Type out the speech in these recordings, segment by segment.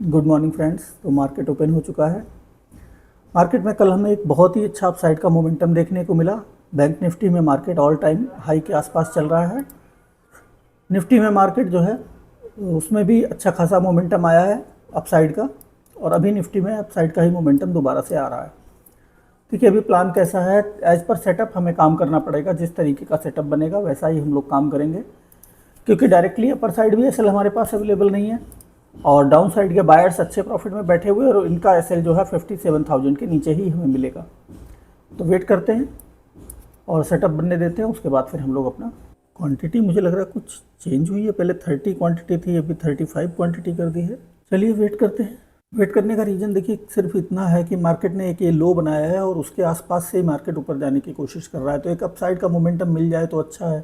Good morning friends. तो market open हो चुका है। मार्केट में कल हमें एक बहुत ही अच्छा अपसाइड का मोमेंटम देखने को मिला। बैंक निफ्टी में मार्केट ऑल टाइम हाई के आसपास चल रहा है। निफ्टी में मार्केट जो है उसमें भी अच्छा खासा मोमेंटम आया है अपसाइड का, और अभी निफ्टी में अपसाइड का ही मोमेंटम दोबारा से आ रहा है। ठीक है, अभी प्लान कैसा है, एज पर सेटअप हमें काम करना पड़ेगा। जिस तरीके का सेटअप बनेगा वैसा ही हम लोग काम करेंगे, क्योंकि डायरेक्टली अपर साइड भी एसएल हमारे पास अवेलेबल नहीं है और डाउन साइड के बायर्स अच्छे प्रॉफिट में बैठे हुए, और इनका एसएल जो है 57,000 के नीचे ही हमें मिलेगा। तो वेट करते हैं और सेटअप बनने देते हैं, उसके बाद फिर हम लोग अपना क्वांटिटी, मुझे लग रहा है कुछ चेंज हुई है। पहले 30 क्वांटिटी थी, अभी 35 क्वांटिटी कर दी है। चलिए वेट करते हैं। वेट करने का रीज़न देखिए सिर्फ इतना है कि मार्केट ने एक ये लो बनाया है और उसके आसपास से ही मार्केट ऊपर जाने की कोशिश कर रहा है। तो एक अपसाइड का मोमेंटम मिल जाए तो अच्छा है,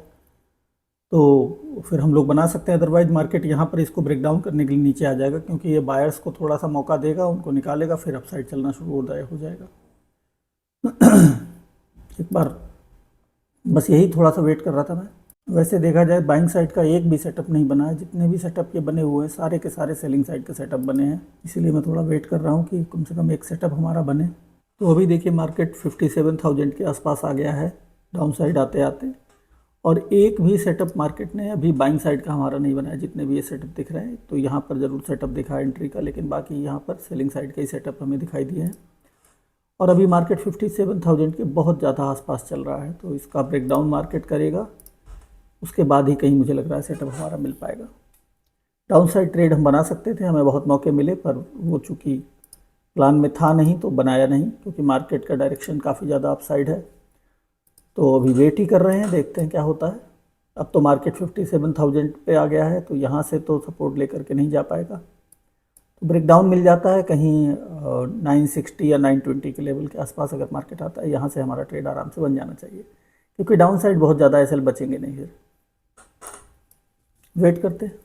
तो फिर हम लोग बना सकते हैं। अदरवाइज मार्केट यहाँ पर इसको ब्रेक डाउन करने के लिए नीचे आ जाएगा, क्योंकि ये बायर्स को थोड़ा सा मौका देगा, उनको निकालेगा, फिर अपसाइड चलना शुरू हो जाएगा। एक बार बस यही थोड़ा सा वेट कर रहा था मैं। वैसे देखा जाए बाइंग साइड का एक भी सेटअप नहीं बना है। जितने भी सेटअप ये बने हुए हैं सारे के सारे सेलिंग साइड के सेटअप बने हैं, इसीलिए मैं थोड़ा वेट कर रहा हूँ कि कम से कम एक सेटअप हमारा बने। तो अभी देखिए मार्केट 57,000 के आसपास आ गया है डाउन साइड आते आते, और एक भी सेटअप मार्केट ने अभी बाइंग साइड का हमारा नहीं बनाया। जितने भी ये सेटअप दिख रहे हैं, तो यहाँ पर ज़रूर सेटअप दिखा है एंट्री का, लेकिन बाकी यहाँ पर सेलिंग साइड का ही सेटअप हमें दिखाई दिए हैं। और अभी मार्केट 57,000 के बहुत ज़्यादा आसपास चल रहा है, तो इसका ब्रेकडाउन मार्केट करेगा, उसके बाद ही कहीं मुझे लग रहा है सेटअप हमारा मिल पाएगा। डाउन साइड ट्रेड हम बना सकते थे, हमें बहुत मौके मिले, पर वो चूँकि प्लान में था नहीं तो बनाया नहीं, क्योंकि मार्केट का डायरेक्शन काफ़ी ज़्यादा अपसाइड है। तो अभी वेट ही कर रहे हैं, देखते हैं क्या होता है। अब तो मार्केट 57,000 पे आ गया है, तो यहाँ से तो सपोर्ट लेकर के नहीं जा पाएगा। तो ब्रेकडाउन मिल जाता है कहीं 960 या 920 के लेवल के आसपास अगर मार्केट आता है, यहाँ से हमारा ट्रेड आराम से बन जाना चाहिए, क्योंकि डाउन साइड बहुत ज़्यादा एसएल बचेंगे नहीं। फिर वेट करते हैं।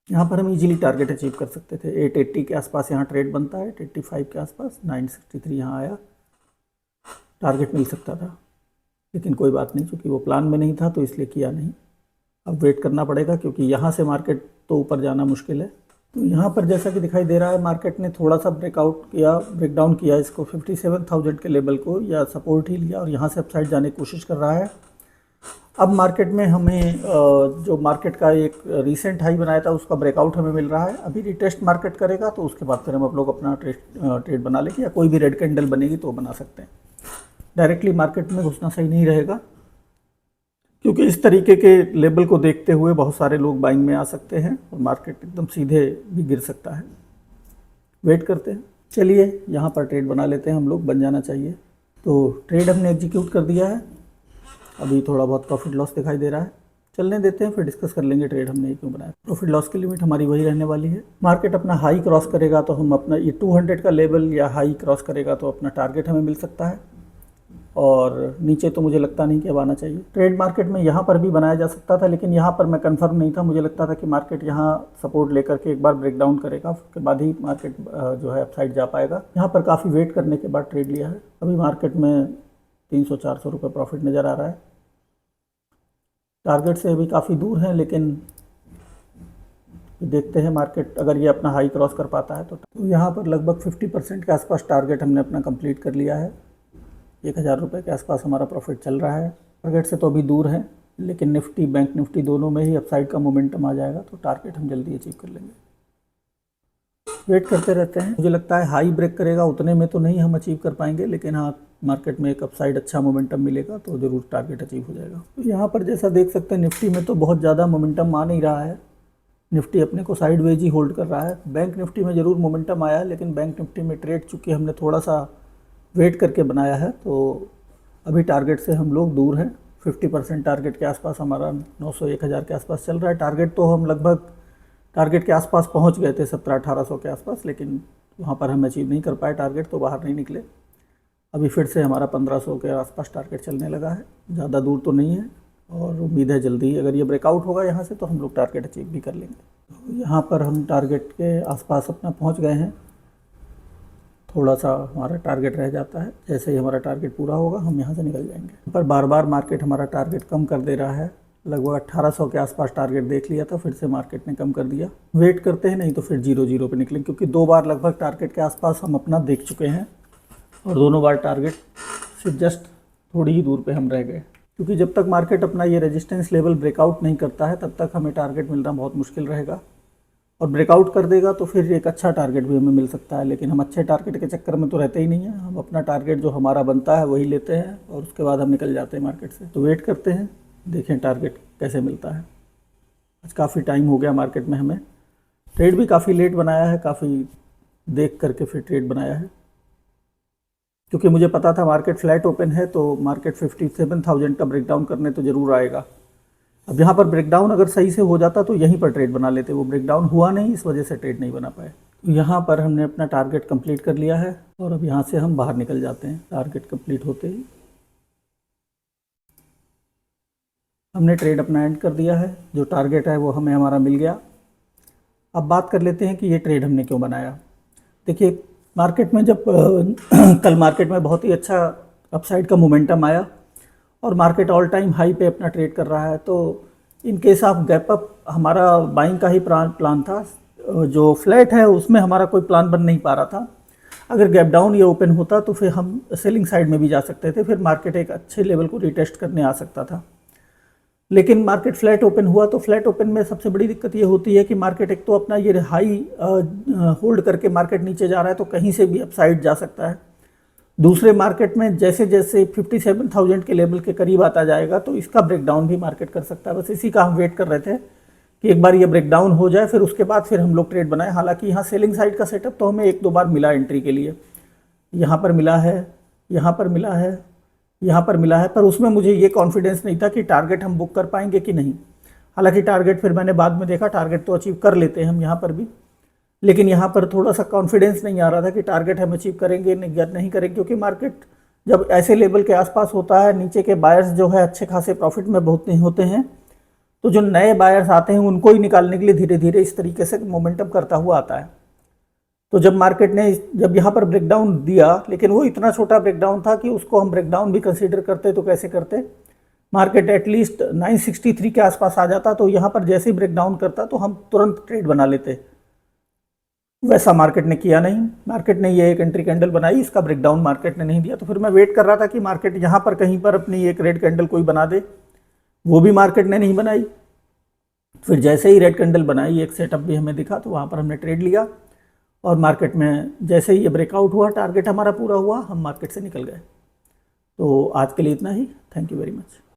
यहाँ पर हम इजीली टारगेट अचीव कर सकते थे। 880 के आसपास यहाँ ट्रेड बनता है, 885 के आसपास, 963 यहाँ आया, टारगेट मिल सकता था, लेकिन कोई बात नहीं, क्योंकि वो प्लान में नहीं था तो इसलिए किया नहीं। अब वेट करना पड़ेगा, क्योंकि यहाँ से मार्केट तो ऊपर जाना मुश्किल है। तो यहाँ पर जैसा कि दिखाई दे रहा है मार्केट ने थोड़ा सा ब्रेकआउट किया, ब्रेकडाउन किया इसको 57,000 के लेवल को, या सपोर्ट ही लिया, और यहाँ से अपसाइड जाने की कोशिश कर रहा है। अब मार्केट में हमें जो मार्केट का एक रिसेंट हाई बनाया था उसका ब्रेकआउट हमें मिल रहा है। अभी रिटेस्ट मार्केट करेगा तो उसके बाद फिर हम आप लोग अपना ट्रेड बना लेंगे, या कोई भी रेड कैंडल बनेगी तो बना सकते हैं। डायरेक्टली मार्केट में घुसना सही नहीं रहेगा, क्योंकि इस तरीके के लेवल को देखते हुए बहुत सारे लोग बाइंग में आ सकते हैं और मार्केट एकदम सीधे भी गिर सकता है। वेट करते हैं। चलिए यहाँ पर ट्रेड बना लेते हैं हम लोग, बन जाना चाहिए। तो ट्रेड हमने एग्जीक्यूट कर दिया है। अभी थोड़ा बहुत प्रॉफिट लॉस दिखाई दे रहा है, चलने देते हैं, फिर डिस्कस कर लेंगे ट्रेड हमने क्यों बनाया। प्रॉफिट लॉस की लिमिट हमारी वही रहने वाली है। मार्केट अपना हाई क्रॉस करेगा तो हम अपना ये 200 का लेवल या हाई क्रॉस करेगा तो अपना टारगेट हमें मिल सकता है, और नीचे तो मुझे लगता नहीं कि अब आना चाहिए। ट्रेड मार्केट में यहाँ पर भी बनाया जा सकता था, लेकिन यहाँ पर मैं कंफर्म नहीं था। मुझे लगता था कि मार्केट यहाँ सपोर्ट लेकर के एक बार ब्रेकडाउन करेगा, उसके बाद ही मार्केट जो है अपसाइड जा पाएगा। यहाँ पर काफ़ी वेट करने के बाद ट्रेड लिया है। अभी मार्केट में 300-400 रुपये प्रॉफिट नज़र आ रहा है। टारगेट से अभी काफ़ी दूर है, लेकिन देखते हैं मार्केट अगर ये अपना हाई क्रॉस कर पाता है तो यहाँ पर लगभग 50% के आसपास टारगेट हमने अपना कंप्लीट कर लिया है। 1,000 रुपये के आसपास हमारा प्रॉफिट चल रहा है। टारगेट से तो अभी दूर है, लेकिन निफ्टी बैंक निफ्टी दोनों में ही अपसाइड का मोमेंटम आ जाएगा, तो टारगेट हम जल्दी अचीव कर लेंगे। वेट करते रहते हैं। मुझे लगता है हाई ब्रेक करेगा, उतने में तो नहीं हम अचीव कर पाएंगे, लेकिन हाँ मार्केट में एक अपसाइड अच्छा मोमेंटम मिलेगा तो ज़रूर टारगेट अचीव हो जाएगा। तो यहाँ पर जैसा देख सकते हैं निफ्टी में तो बहुत ज़्यादा मोमेंटम आ नहीं रहा है। निफ्टी अपने को साइडवेज ही होल्ड कर रहा है। बैंक निफ्टी में ज़रूर मोमेंटम आया है, लेकिन बैंक निफ्टी में ट्रेड चूँकि हमने थोड़ा सा वेट करके बनाया है, तो अभी टारगेट से हम लोग दूर हैं। 50% टारगेट के आसपास हमारा 900-1,000 के आसपास चल रहा है। टारगेट तो हम लगभग टारगेट के आसपास पहुंच गए थे 1700-1800 के आसपास, लेकिन वहां पर हम अचीव नहीं कर पाए टारगेट, तो बाहर नहीं निकले। अभी फिर से हमारा 1500 के आसपास टारगेट चलने लगा है, ज़्यादा दूर तो नहीं है, और उम्मीद है जल्दी अगर ये ब्रेकआउट होगा यहाँ से तो हम लोग टारगेट अचीव भी कर लेंगे। तो यहाँ पर हम टारगेट के आसपास अपना पहुँच गए हैं। थोड़ा सा हमारा टारगेट रह जाता है, जैसे ही हमारा टारगेट पूरा होगा हम यहाँ से निकल जाएंगे। पर बार बार मार्केट हमारा टारगेट कम कर दे रहा है, लगभग 1800 के आसपास टारगेट देख लिया था, फिर से मार्केट ने कम कर दिया। वेट करते हैं, नहीं तो फिर 0-0 पे निकलेंगे, क्योंकि 2 बार लगभग टारगेट के आसपास हम अपना देख चुके हैं और दोनों बार टारगेट से जस्ट थोड़ी ही दूर पे हम रह गए। क्योंकि जब तक मार्केट अपना ये रेजिस्टेंस लेवल ब्रेकआउट नहीं करता है तब तक हमें टारगेट मिलना बहुत मुश्किल रहेगा, और ब्रेकआउट कर देगा तो फिर एक अच्छा टारगेट भी हमें मिल सकता है। लेकिन हम अच्छे टारगेट के चक्कर में तो रहते ही नहीं हैं, हम अपना टारगेट जो हमारा बनता है वही लेते हैं और उसके बाद हम निकल जाते हैं मार्केट से। तो वेट करते हैं, देखें टारगेट कैसे मिलता है। आज काफ़ी टाइम हो गया मार्केट में, हमें ट्रेड भी काफ़ी लेट बनाया है, काफ़ी देख करके फिर ट्रेड बनाया है, क्योंकि मुझे पता था मार्केट फ्लैट ओपन है तो मार्केट 57,000 का ब्रेकडाउन करने तो ज़रूर आएगा। अब यहाँ पर ब्रेकडाउन अगर सही से हो जाता तो यहीं पर ट्रेड बना लेते, वो ब्रेकडाउन हुआ नहीं, इस वजह से ट्रेड नहीं बना पाए। तो यहाँ पर हमने अपना टारगेट कंप्लीट कर लिया है और अब यहाँ से हम बाहर निकल जाते हैं। टारगेट कंप्लीट होते ही हमने ट्रेड अपना एंड कर दिया है, जो टारगेट है वो हमें हमारा मिल गया। अब बात कर लेते हैं कि ये ट्रेड हमने क्यों बनाया। देखिए, मार्केट में जब कल मार्केट में बहुत ही अच्छा अपसाइड का मोमेंटम आया और मार्केट ऑल टाइम हाई पे अपना ट्रेड कर रहा है, तो in case of gap up हमारा बाइंग का ही प्लान था। जो फ्लैट है उसमें हमारा कोई प्लान बन नहीं पा रहा था। अगर गैप डाउन ये ओपन होता तो फिर हम सेलिंग साइड में भी जा सकते थे, फिर मार्केट एक अच्छे लेवल को रिटेस्ट करने आ सकता था। लेकिन मार्केट फ्लैट ओपन हुआ तो फ्लैट ओपन में सबसे बड़ी दिक्कत ये होती है कि मार्केट एक तो अपना ये हाई होल्ड करके मार्केट नीचे जा रहा है तो कहीं से भी अपसाइड जा सकता है। दूसरे मार्केट में जैसे जैसे 57,000 के लेवल के करीब आता जाएगा तो इसका ब्रेकडाउन भी मार्केट कर सकता है। बस इसी का हम वेट कर रहे थे कि एक बार ये ब्रेकडाउन हो जाए, फिर उसके बाद फिर हम लोग ट्रेड बनाए। हालांकि यहाँ सेलिंग साइड का सेटअप तो हमें 1-2 बार मिला एंट्री के लिए, यहाँ पर मिला है, यहाँ पर मिला है, यहाँ पर मिला है, पर उसमें मुझे ये कॉन्फिडेंस नहीं था कि टारगेट हम बुक कर पाएंगे कि नहीं। हालांकि टारगेट फिर मैंने बाद में देखा, टारगेट तो अचीव कर लेते हैं हम यहाँ पर भी, लेकिन यहाँ पर थोड़ा सा कॉन्फिडेंस नहीं आ रहा था कि टारगेट हम अचीव करेंगे नहीं करेंगे, क्योंकि मार्केट जब ऐसे लेवल के आसपास होता है, नीचे के बायर्स जो है अच्छे खासे प्रॉफिट में बहुत नहीं होते हैं, तो जो नए बायर्स आते हैं उनको ही निकालने के लिए धीरे धीरे इस तरीके से मोमेंटम करता हुआ आता है। तो जब मार्केट ने जब यहाँ पर ब्रेकडाउन दिया, लेकिन वो इतना छोटा ब्रेकडाउन था कि उसको हम ब्रेकडाउन भी कंसीडर करते तो कैसे करते, मार्केट एटलीस्ट 963 के आसपास आ जाता तो यहाँ पर जैसे ही ब्रेकडाउन करता तो हम तुरंत ट्रेड बना लेते। वैसा मार्केट ने किया नहीं, मार्केट ने ये एक एंट्री कैंडल बनाई, इसका ब्रेकडाउन मार्केट ने नहीं दिया। तो फिर मैं वेट कर रहा था कि मार्केट यहाँ पर कहीं पर अपनी एक रेड कैंडल कोई बना दे, वो भी मार्केट ने नहीं बनाई। फिर जैसे ही रेड कैंडल बनाई, एक सेटअप भी हमें दिखा, तो वहाँ पर हमने ट्रेड लिया और मार्केट में जैसे ही ये ब्रेकआउट हुआ, टारगेट हमारा पूरा हुआ, हम मार्केट से निकल गए। तो आज के लिए इतना ही। Thank you very much.